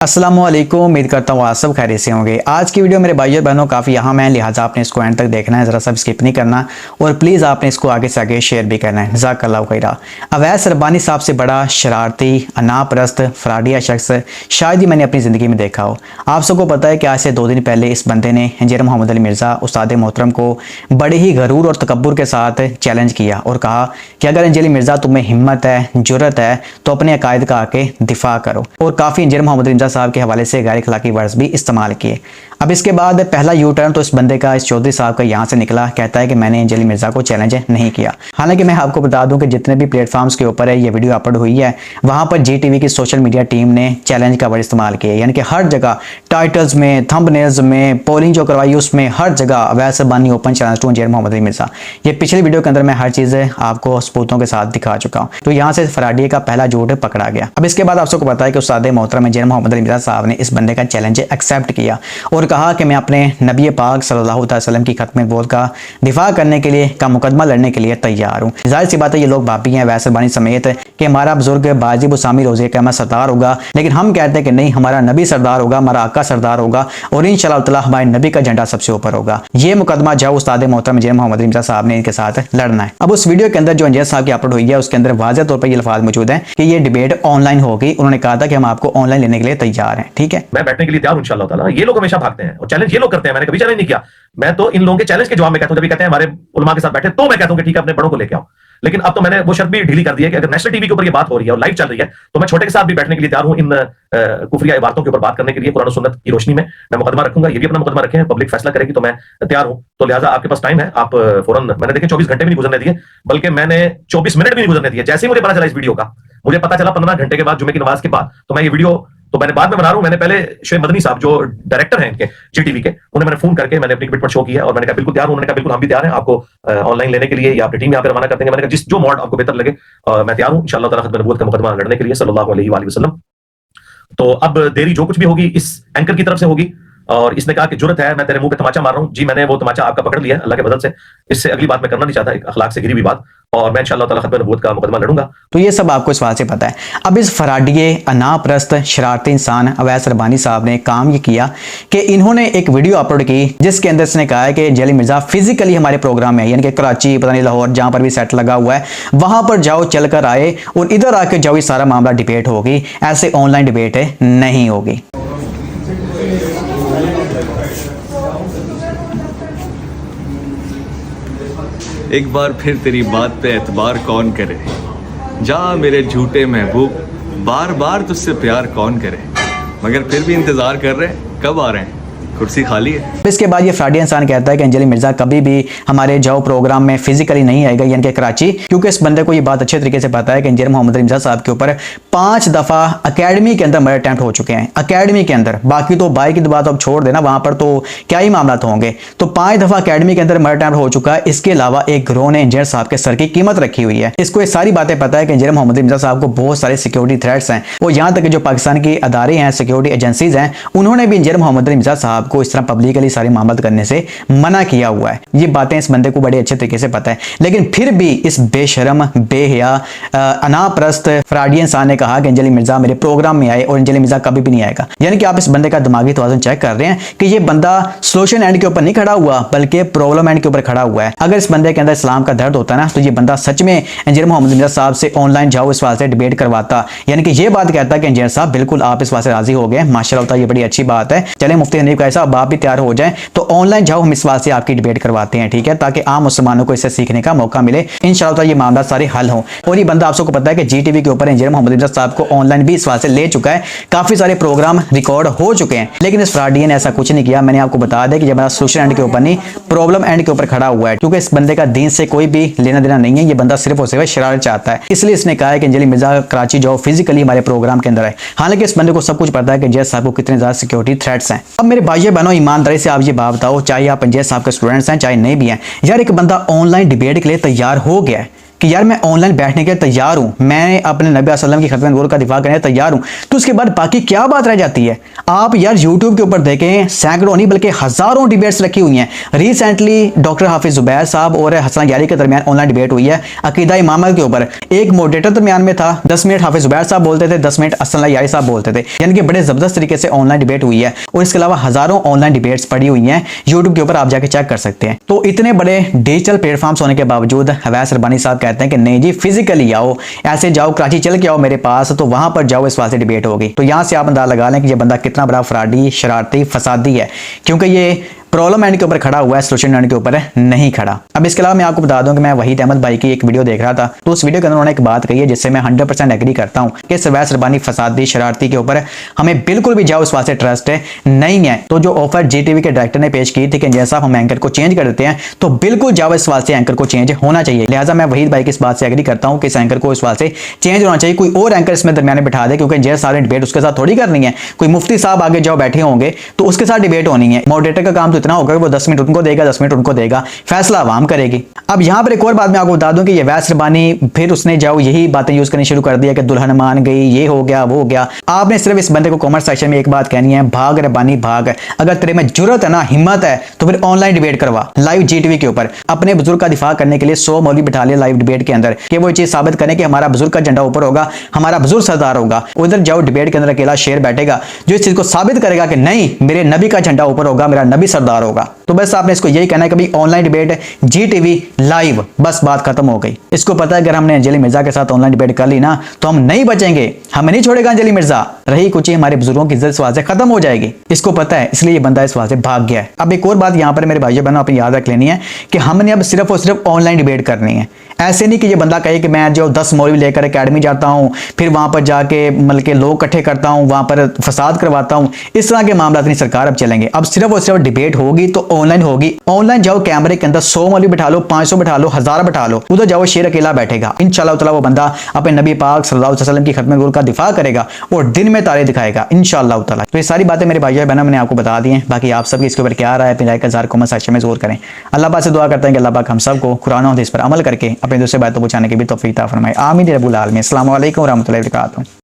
अस्सलामुअलैकुम, उम्मीद करता हूँ आप सब खैरियत से होंगे। आज की वीडियो मेरे भाइयों बहनों काफ़ी अहम है, लिहाजा आपने इसको एंड तक देखना है, ज़रा सब स्किप नहीं करना और प्लीज़ आपने इसको आगे से आगे शेयर भी करना है। जज़ाकल्लाहु खैरा। अवैस रब्बानी साहब से बड़ा शरारती, अनापरस्त, फ्राडिया शख्स शायद ही मैंने अपनी ज़िंदगी में देखा हो। आप सबको पता है कि आज से 2 दिन पहले इस बंदे ने इंजीनियर मोहम्मद अली मिर्ज़ा उस्ताद मोहतरम को बड़े ही गरूर और तकब्बुर के साथ चैलेंज किया और कहा कि अगर इंजीनियर मिर्ज़ा तुम्हें हिम्मत है, जुर्रत है तो अपने अकायद का आके दिफा करो। और काफ़ी इंजीनियर मोहम्मद अली मिर्ज़ा साहब के हवाले से गैर अखलाकी वर्ड्स भी इस्तेमाल किए। अब इसके बाद पहला यू टर्न तो इस बंदे का, इस चौधरी साहब का यहाँ से निकला। कहता है कि मैंने इंजीनियर मिर्ज़ा को चैलेंज नहीं किया। हालांकि मैं आपको बता दूं कि जितने भी प्लेटफॉर्म्स के ऊपर है ये वीडियो अपलोड हुई है, वहां पर GTV की सोशल मीडिया टीम ने चैलेंज का वर्ड इस्तेमाल किया, यानी कि हर जगह टाइटल्स में, थंबनेल्स में, पोलिंग जो करवाई उसमें हर जगह Awais Rabbani open challenge to engineer Mohammad Ali Mirza. ये पिछली वीडियो के अंदर मैं हर चीज़ आपको सबूतों के साथ दिखा चुका हूँ। तो यहाँ से फराडिये का पहला झूठ पकड़ा गया। अब इसके बाद आप सबको पता है कि उस्ताद मोहतरम इंजीनियर मोहम्मद अली मिर्ज़ा साहब ने इस बंदे का चैलेंज एक्सेप्ट किया और कहा कि मैं अपने नबी पाक सल्लल्लाहु अलैहि वसल्लम की खत्म नबूवत का दिफा करने के लिए, का मुकदमा लड़ने के लिए तैयार हूँ। जाहिर सी बात है ये लोग बापी हैं अवैस रब्बानी समेत कि हमारा बुजुर्ग बाजी बुसामी रोज़े क़यामत सरदार होगा, लेकिन हम कहते हैं कि नहीं, हमारा नबी सरदार होगा, हमारा आका सरदार होगा और इंशाअल्लाह ताला हमारे नबी का झंडा सबसे ऊपर होगा। ये मुकदमा जो उस्ताद मोहतरम इंजीनियर मोहम्मद अली मिर्ज़ा साहब ने इनके साथ लड़ना है। अब उस वीडियो के अंदर जो इंजीनियर साहब की अपलोड हुई है उसके अंदर वाज़ेह तौर पर ये अल्फाज मौजूद हैं कि ये डिबेट ऑनलाइन होगी। उन्होंने कहा था कि हम आपको ऑनलाइन लेने के लिए तैयार हैं। ठीक है, मैं बैठने के लिए तैयार हूं इंशाअल्लाह ताला। ये लोग हमेशा भागते हैं और चैलेंज ये लोग करते हैं, मैंने कभी चैलेंज नहीं किया। मैं तो इन लोगों के चैलेंज के जवाब में कहता हूं, जब ये कहते हैं हमारे उलमा के साथ बैठे तो मैं कहता हूं कि ठीक है अपने बड़ों को लेके आओ। लेकिन अब तो मैंने वो शर्त भी ढीली कर दी है कि अगर नेशनल टीवी के ऊपर ये बात हो रही है और लाइव चल रही है तो मैं छोटे के साथ भी बैठने के लिए तैयार हूं। इन कुफरिया इबारतों के ऊपर बात करने के लिए कुरान और सुन्नत की रोशनी में मैं मुकदमा रखूंगा। ये भी अपना मुकदमा रखे हैं, पब्लिक फैसला करेगी तो मैं तैयार हूं। तो लिहाजा आपके पास टाइम है, आप फौरन, मैंने देखे 24 घंटे भी नहीं गुजरने दिए, बल्कि मैंने 24 मिनट भी नहीं गुजरने दिए। जैसे ही मुझे पता चला इस वीडियो का, मुझे पता चला 15 घंटे के बाद जुमे की नमाज के बाद, तो मैं ये वीडियो तो मैंने बाद में बना रहा हूं। मैंने पहले शोएब मदनी साहब जो डायरेक्टर हैं इनके GTV के, उन्हें मैंने फोन करके मैंने अपनी कमिटमेंट शो की है और मैंने कहा बिल्कुल तैयार हूं। उन्होंने कहा बिल्कुल हम भी तैयार हैं, आपको ऑनलाइन लेने के लिए या अपनी टीम यहाँ पे रवाना कर देंगे। मैंने कहा जो मॉड आपको बेहतर लगे मैं तैयार हूं इंशाअल्लाह ताला खत्म नबूवत का मुकदमा लड़ने के लिए सल्लल्लाहु अलैहि वसल्लम। तो अब देरी जो कुछ भी होगी इस एंकर की तरफ से होगी। और इसने कहा कि जुर्रत है, मैं तेरे मुंह पे तमाचा मार रहा हूं। जी मैंने वो तमाचा आपका पकड़ लिया अल्लाह के फजल से। इससे अगली बात मैं करना नहीं चाहता, एक अखलाक से घिरी हुई बात, और मैं इंशाअल्लाह ताला खत्म नबूवत का मुकदमा लड़ूंगा। तो ये सब आपको इस बात से पता है। अब इस फराडिये, अनापरस्त, शरारती इंसान अवैस रब्बानी साहब ने काम ये किया कि इन्होंने एक वीडियो अपलोड की जिसके अंदर इसने कहा है कि इंजीनियर मिर्ज़ा फिजिकली हमारे प्रोग्राम में, यानी कि कराची, पता नहीं लाहौर, जहां पर भी सेट लगा हुआ है वहां पर जाओ, चल कर आए और इधर आके जाओ, ये सारा मामला डिबेट होगी। ऐसे ऑनलाइन डिबेट नहीं होगी। एक बार फिर तेरी बात पे एतबार कौन करे, जा मेरे झूठे महबूब, बार बार तुझसे प्यार कौन करे। मगर फिर भी इंतजार कर रहे हैं, कब आ रहे हैं, कुर्सी खाली है। इसके बाद ये फ्राडिया इंसान कहता है कि इंजीनियर मिर्ज़ा कभी भी हमारे जाओ प्रोग्राम में फिजिकली नहीं आएगा, यानी कि कराची, क्योंकि इस बंदे को ये बात अच्छे तरीके से पता है कि इंजीनियर मोहम्मद अली मिर्ज़ा साहब के ऊपर 5 दफ़ा अकेडमी के अंदर मर्डर अटेम्प्ट हो चुके हैं, अकेडमी के अंदर। बाकी तो बाई की बात अब छोड़ देना, वहां पर तो क्या ही मामला होंगे। तो 5 दफ़ा अकेडमी के अंदर मर्डर अटेम्प्ट हो चुका है। इसके अलावा एक गिरोह ने इंजीनियर साहब के सर की कीमत रखी हुई है। इसको ये सारी बातें पता है कि इंजीनियर मोहम्मद अली मिर्ज़ा साहब को बहुत सारे सिक्योरिटी थ्रेट्स हैं और यहाँ तक कि जो पाकिस्तान की अदारे हैं, सिक्योरिटी एजेंसीज हैं, उन्होंने भी इंजीनियर मोहम्मद अली मिर्ज़ा साहब को इस तरह पब्लिकली सारे मामला करने से मना किया हुआ है। ये बातें इस बंदे को बड़े अच्छे तरीके से पता है, लेकिन फिर भी इस बेशरम, बेहया, अनापरस्त फ्राडिया इंसान ने कहा कि इंजीनियर मिर्ज़ा मेरे प्रोग्राम में आए और इंजीनियर मिर्ज़ा कभी भी नहीं आएगा। यानी कि आप इस बंदे का दिमागी तवाज़ुन चेक कर रहे हैं कि ये बंदा सोल्यूशन एंड के ऊपर नहीं खड़ा हुआ बल्कि प्रॉब्लम एंड के ऊपर खड़ा हुआ है। अगर इस बंदे के अंदर इस्लाम का दर्द होता ना तो ये बंदा सच में इंजीनियर मोहम्मद मिर्ज़ा साहब से ऑनलाइन जाओ इस वास्ते डिबेट करवाता, यानी कि ये बात कहता है कि इंजीनियर साहब बिल्कुल आप इस वास्ते राजी हो गए, माशाअल्लाह ये बड़ी अच्छी बात है। चले मुफ्ती हनीफ का साहब आप भी तैयार हो जाए तो ऑनलाइन जाओ, हम इस बात से आपकी डिबेट करवाते हैं, ठीक है, ताकि आम मुसलमानों को इससे सीखने का मौका मिले। इंशाअल्लाह ये मामला सारे हल हो। और ये बंदा आप सबको पता है कि GTV के ऊपर इंजीनियर मोहम्मद मिर्ज़ा साहब को ऑनलाइन भी इस बात से ले चुका है, काफी सारे प्रोग्राम रिकॉर्ड हो चुके हैं, लेकिन इस फ्राडिया ने ऐसा कुछ नहीं किया। मैंने आपको बता दिया कि जब सोल्यूशन एंड के ऊपर नहीं, प्रॉब्लम एंड के ऊपर खड़ा हुआ है, क्योंकि इस बंदे का दीन से कोई भी लेना देना नहीं है। ये बंदा सिर्फ और सिर्फ शरारत चाहता है, इसलिए इसने कहा है कि इंजीनियर मिर्ज़ा कराची जाओ, फिजिकली हमारे प्रोग्राम के अंदर है। हालांकि इस बंदे को सब कुछ पता है कि इंजीनियर साहब को कितने ज्यादा सिक्योरिटी थ्रेट्स हैं। अब मेरे भाइयों बहनों, ईमानदारी से आप ये बात बताओ, चाहे आप इंजीनियर साहब के स्टूडेंट्स हैं चाहे नहीं भी हैं, यार एक बंदा ऑनलाइन डिबेट के लिए तैयार हो गया है, कि यार मैं ऑनलाइन बैठने के लिए तैयार हूं, मैं अपने नबी वसल्लम की खिदमत नूर का दिफा करने के लिए तैयार हूं, तो उसके बाद बाकी क्या बात रह जाती है। आप यार यूट्यूब के ऊपर देखें, सैकड़ों नहीं बल्कि हजारों डिबेट्स रखी हुई हैं। रिसेंटली डॉक्टर हाफिज जुबैर साहब और हसन यारी के दरमियान ऑनलाइन डिबेट हुई है अकीदा इमामत के ऊपर। एक मॉडरेटर दरमियान में था, 10 मिनट हाफिज जुबैर साहब बोलते थे, 10 मिनट हसन यारी साहब बोलते थे, यानी कि बड़े जबरदस्त तरीके से ऑनलाइन डिबेट हुई है। और इसके अलावा हजारों ऑनलाइन डिबेट्स पड़ी हुई हैं यूट्यूब के ऊपर, आप जाके चेक कर सकते हैं। तो इतने बड़े डिजिटल प्लेटफॉर्म्स होने के बावजूद अवैस रब्बानी साहब कहते हैं कि नहीं जी फिजिकली आओ, ऐसे जाओ कराची चल के आओ मेरे पास, तो वहां पर जाओ, इस वास्ते डिबेट होगी। तो यहां से आप अंदाजा लगा लें कि ये बंदा कितना बड़ा फ्रॉडी, शरारती, फसादी है, क्योंकि ये प्रॉब्लम एंड के ऊपर खड़ा हुआ है, सोल्यूशन एंड के ऊपर नहीं खड़ा। अब इसके अलावा मैं आपको बता दूं कि मैं वहीद अहमद भाई की एक वीडियो देख रहा था, तो उस वीडियो के अंदर उन्होंने एक बात कही है जिससे मैं 100% एग्री करता हूं कि अवैस रब्बानी फसादी, शरारती के ऊपर हमें बिल्कुल भी जाओ इस वास्ते ट्रस्ट नहीं है। तो जो ऑफर जीटीवी के डायरेक्टर ने पेश की थी कि जैसा हम एंकर को चेंज कर देते हैं, तो बिल्कुल जाओ इस वास्ते एंकर को चेंज होना चाहिए। लिहाजा मैं वहीद भाई की इस बात से एग्री करता हूं कि इस एंकर को इस वास्ते चेंज होना चाहिए, कोई और एंकर इसमें दरमियान बिठा दे, क्योंकि जैसे सारे डिबेट उसके साथ थोड़ी करनी है। कोई मुफ्ती साहब आगे जाओ बैठे होंगे तो उसके साथ डिबेट होनी है। मॉडरेटर का काम तो इतना होगा कि वो 10 मिनट उनको देगा, 10 मिनट उनको देगा, फैसला आवाम करेगी। अब यहां पर एक और बात मैं आपको बता दूं कि ये अवैस रब्बानी फिर उसने जाओ यही बातें यूज करनी शुरू कर दिया कि दुल्हन मान गई, ये हो गया, वो हो गया। आपने सिर्फ इस बंदे को कमेंट सेक्शन में एक बात कहनी है, भाग रब्बानी भाग। अगर तेरे में जुर्रत है ना, हिम्मत है, तो फिर ऑनलाइन डिबेट करवा लाइव जीटीवी के ऊपर। अपने बुजुर्ग का दिफा करने के लिए 100 मौलवी बिठा लिया लाइव डिबेट के अंदर कि वो चीज साबित करें कि हमारा बुजुर्ग का झंडा ऊपर होगा, हमारा बुजुर्ग सरदार होगा। उधर जाओ डिबेट के अंदर अकेला शेर बैठेगा जो इस चीज को साबित करेगा कि नहीं मेरे नबी का झंडा ऊपर होगा, मेरा नबी सरदार होगा। तो बस आपने इसको यही कहना है कि भाई ऑनलाइन डिबेट जीटीवी लाइव, बस बात खत्म हो गई। इसको पता है अगर हमने अंजलि मिर्जा के साथ ऑनलाइन डिबेट कर ली ना तो हम नहीं बचेंगे, हमें नहीं छोड़ेगा अंजलि मिर्जा। रही कुछ ही हमारे बुजुर्गों की इज्जत इस वास्ते खत्म हो जाएगी, इसको पता है, इसलिए ये बंदा इस वास्ते भाग गया है। अब एक और बात यहाँ पर मेरे भाइयों बहनों अपनी याद रख लेनी है कि हमने अब सिर्फ और सिर्फ ऑनलाइन डिबेट करनी है। ऐसे नहीं कि ये बंदा कहे कि मैं जो 10 मौलवी लेकर एकेडमी जाता हूं, फिर वहां पर जाके मतलब के लोग इकट्ठे करता हूं, वहां पर फसाद करवाता हूं। इस तरह के मामला नहीं सरकार अब चलेंगे। अब सिर्फ और सिर्फ डिबेट होगी तो ऑनलाइन होगी। ऑनलाइन जाओ कैमरे के अंदर 100 मौलवी बिठा लो, 500 बिठा लो, 1000 बिठा लो, उधर जाओ शेर अकेला बैठेगा। इंशाअल्लाह ताला वो बंदा अपने नबी पाक सल्लल्लाहु अलैहि वसल्लम की खिदमत नूर का दिफा करेगा और दिन में तारे दिखाएगा इंशाअल्लाह ताला। तो ये सारी बातें मेरे भाइयों बहनों मैंने आपको बता दी हैं। बाकी आप सबकी इसके ऊपर क्या राय है, अपनी राय का इज़हार कमेंट सेक्शन में जरूर करें। अल्लाह पाक से दुआ करते हैं कि अल्लाह पाक हम सबको कुरान और हदीस पर अमल करके अपने दूसरे बातों को पूछाने की भी तौफीक अता फरमाए। आमीन या रब्बुल आलमीन। अस्सलामु अलैकुम व रहमतुल्लाहि व बरकातुहू।